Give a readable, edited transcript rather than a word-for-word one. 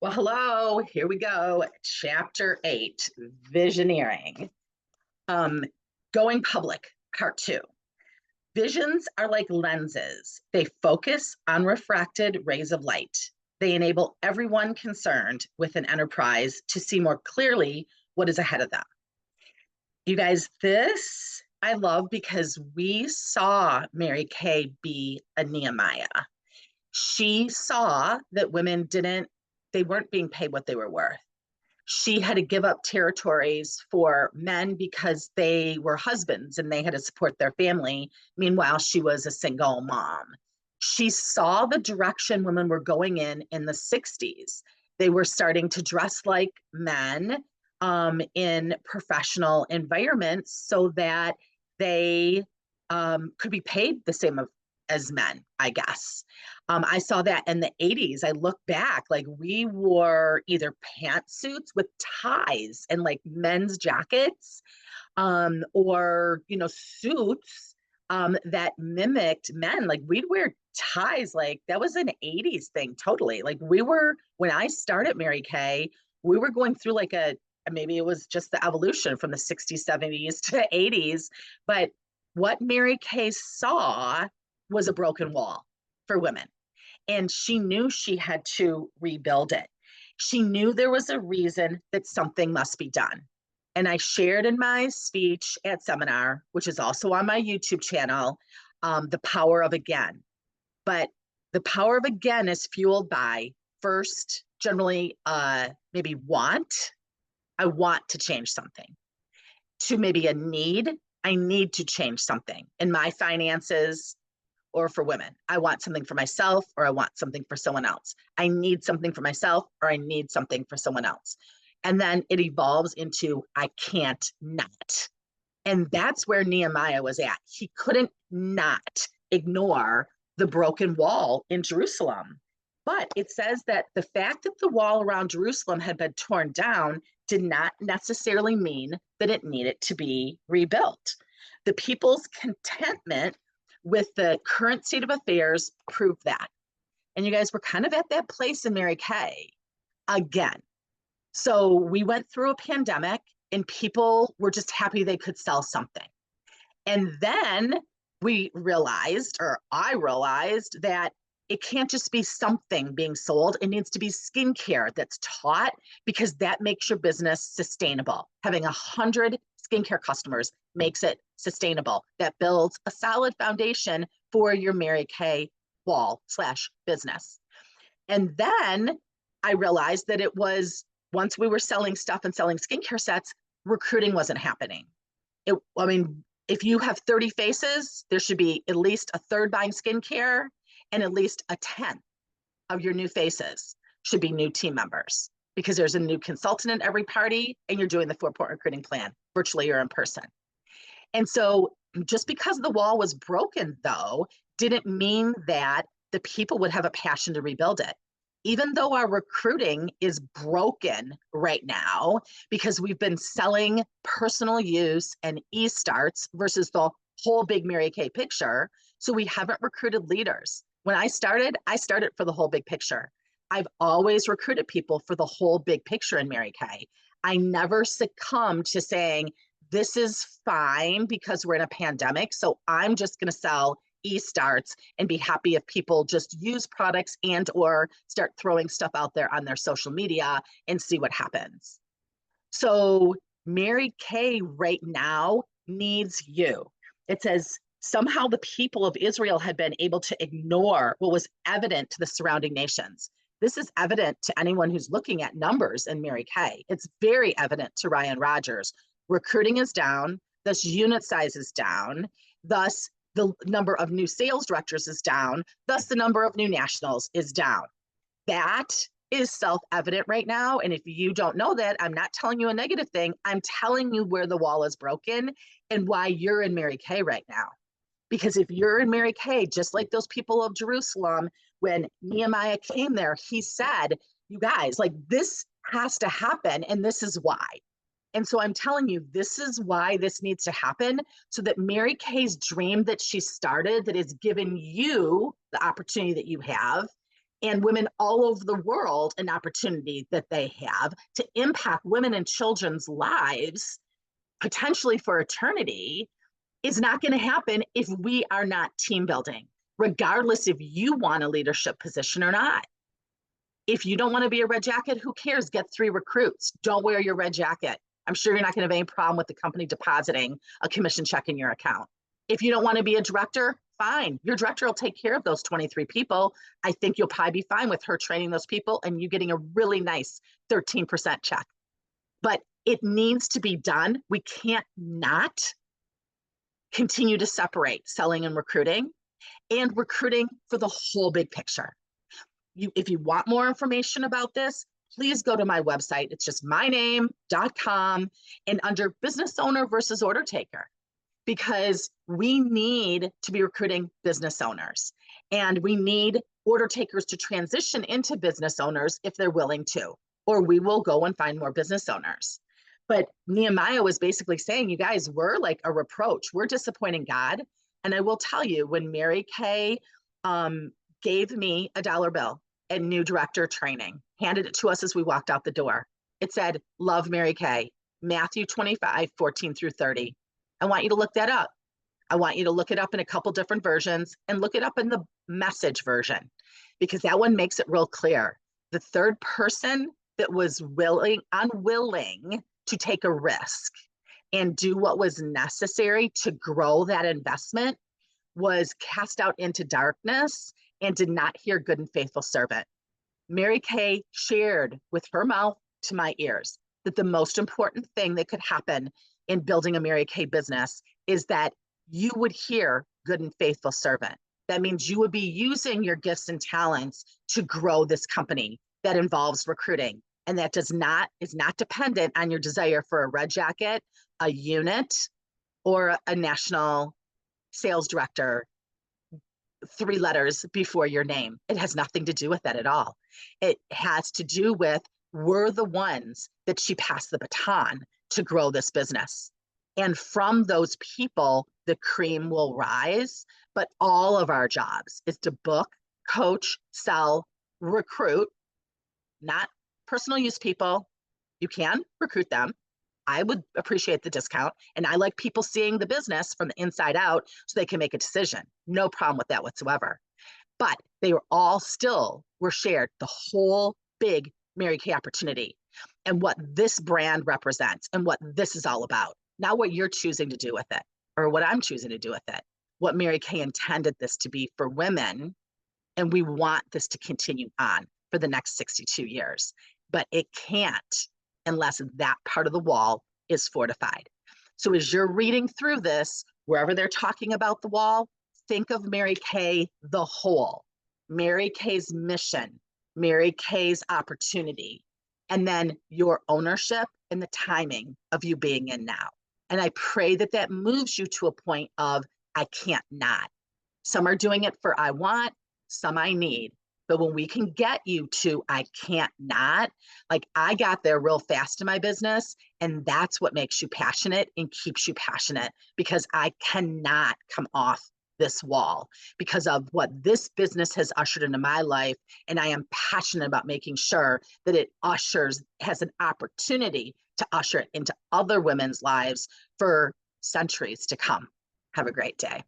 Well, hello, here we go. Chapter 8, Visioneering. Um, Going Public, Part 2. Visions are like lenses. They focus on refracted rays of light. They enable everyone concerned with an enterprise to see more clearly what is ahead of them. You guys, this I love because we saw Mary Kay be a Nehemiah. She saw that women they weren't being paid what they were worth. She had to give up territories for men because they were husbands and they had to support their family. Meanwhile, she was a single mom. She saw the direction women were going in the 60s. They were starting to dress like men in professional environments so that they could be paid the same as men, I guess. I saw that in the 80s. I look back, like we wore either pantsuits with ties and like men's jackets, or suits that mimicked men. Like we'd wear ties, like that was an 80s thing, totally. Like when I started Mary Kay, we were going through like maybe it was just the evolution from the 60s, 70s to 80s, but what Mary Kay saw was a broken wall for women. And she knew she had to rebuild it. She knew there was a reason that something must be done. And I shared in my speech at seminar, which is also on my YouTube channel, the power of again. But the power of again is fueled by first, generally, maybe want. I want to change something. To maybe a need. I need to change something in my finances, or for women. I want something for myself or I want something for someone else. I need something for myself or I need something for someone else. And then it evolves into I can't not. And that's where Nehemiah was at. He couldn't not ignore the broken wall in Jerusalem. But it says that the fact that the wall around Jerusalem had been torn down did not necessarily mean that it needed to be rebuilt. The people's contentment with the current state of affairs proved that. And you guys were kind of at that place in Mary Kay again. So we went through a pandemic and people were just happy they could sell something. And then we realized, or I realized, that it can't just be something being sold. It needs to be skincare that's taught because that makes your business sustainable. Having 100 skincare customers makes it sustainable. That builds a solid foundation for your Mary Kay wall/business. And then I realized that it was once we were selling stuff and selling skincare sets, recruiting wasn't happening. If you have 30 faces, there should be at least a third buying skincare and at least a 10th of your new faces should be new team members because there's a new consultant in every party and you're doing the 4-point recruiting plan virtually or in person. And so just because the wall was broken, though, didn't mean that the people would have a passion to rebuild it. Even though our recruiting is broken right now because we've been selling personal use and e-starts versus the whole big Mary Kay picture, so we haven't recruited leaders. When I started for the whole big picture. I've always recruited people for the whole big picture in Mary Kay. I never succumbed to saying, this is fine because we're in a pandemic, so I'm just going to sell e-starts and be happy if people just use products and or start throwing stuff out there on their social media and see what happens. So Mary Kay right now needs you. It says, somehow the people of Israel had been able to ignore what was evident to the surrounding nations. This is evident to anyone who's looking at numbers in Mary Kay. It's very evident to Ryan Rogers. Recruiting is down, thus unit size is down, thus the number of new sales directors is down, thus the number of new nationals is down. That is self-evident right now. And if you don't know that, I'm not telling you a negative thing. I'm telling you where the wall is broken and why you're in Mary Kay right now. Because if you're in Mary Kay, just like those people of Jerusalem, when Nehemiah came there, he said, you guys, like this has to happen and this is why. And so I'm telling you, this is why this needs to happen so that Mary Kay's dream that she started, that has given you the opportunity that you have, and women all over the world an opportunity that they have to impact women and children's lives, potentially for eternity, is not going to happen if we are not team building, regardless if you want a leadership position or not. If you don't want to be a red jacket, who cares? Get 3 recruits. Don't wear your red jacket. I'm sure you're not going to have any problem with the company depositing a commission check in your account. If you don't want to be a director, fine. Your director will take care of those 23 people. I think you'll probably be fine with her training those people and you getting a really nice 13% check. But it needs to be done. We can't not continue to separate selling and recruiting for the whole big picture. If you want more information about this, please go to my website. It's just myname.com and under business owner versus order taker, because we need to be recruiting business owners and we need order takers to transition into business owners if they're willing to, or we will go and find more business owners. But Nehemiah was basically saying, you guys, we're like a reproach. We're disappointing God. And I will tell you, when Mary Kay gave me a $1 bill and new director training, handed it to us as we walked out the door, it said, love Mary Kay, Matthew 25:14-30. I want you to look that up. I want you to look it up in a couple different versions and look it up in the Message version, because that one makes it real clear. The third person that was unwilling to take a risk and do what was necessary to grow that investment was cast out into darkness and did not hear good and faithful servant. Mary Kay shared with her mouth to my ears that the most important thing that could happen in building a Mary Kay business is that you would hear good and faithful servant. That means you would be using your gifts and talents to grow this company that involves recruiting. And that is not dependent on your desire for a red jacket, a unit, or a national sales director, 3 letters before your name. It has nothing to do with that at all. It has to do with, we're the ones that she passed the baton to grow this business. And from those people, the cream will rise. But all of our jobs is to book, coach, sell, recruit, not personal use people. You can recruit them. I would appreciate the discount. And I like people seeing the business from the inside out so they can make a decision. No problem with that whatsoever. But they were all were shared the whole big Mary Kay opportunity and what this brand represents and what this is all about. Not what you're choosing to do with it or what I'm choosing to do with it. What Mary Kay intended this to be for women. And we want this to continue on for the next 62 years. But it can't unless that part of the wall is fortified. So as you're reading through this, wherever they're talking about the wall, think of Mary Kay the whole, Mary Kay's mission, Mary Kay's opportunity, and then your ownership and the timing of you being in now. And I pray that that moves you to a point of, I can't not. Some are doing it for I want, some I need. But when we can get you to I can't not, like I got there real fast in my business, and that's what makes you passionate and keeps you passionate, because I cannot come off this wall because of what this business has ushered into my life. And I am passionate about making sure that it has an opportunity to usher it into other women's lives for centuries to come. Have a great day.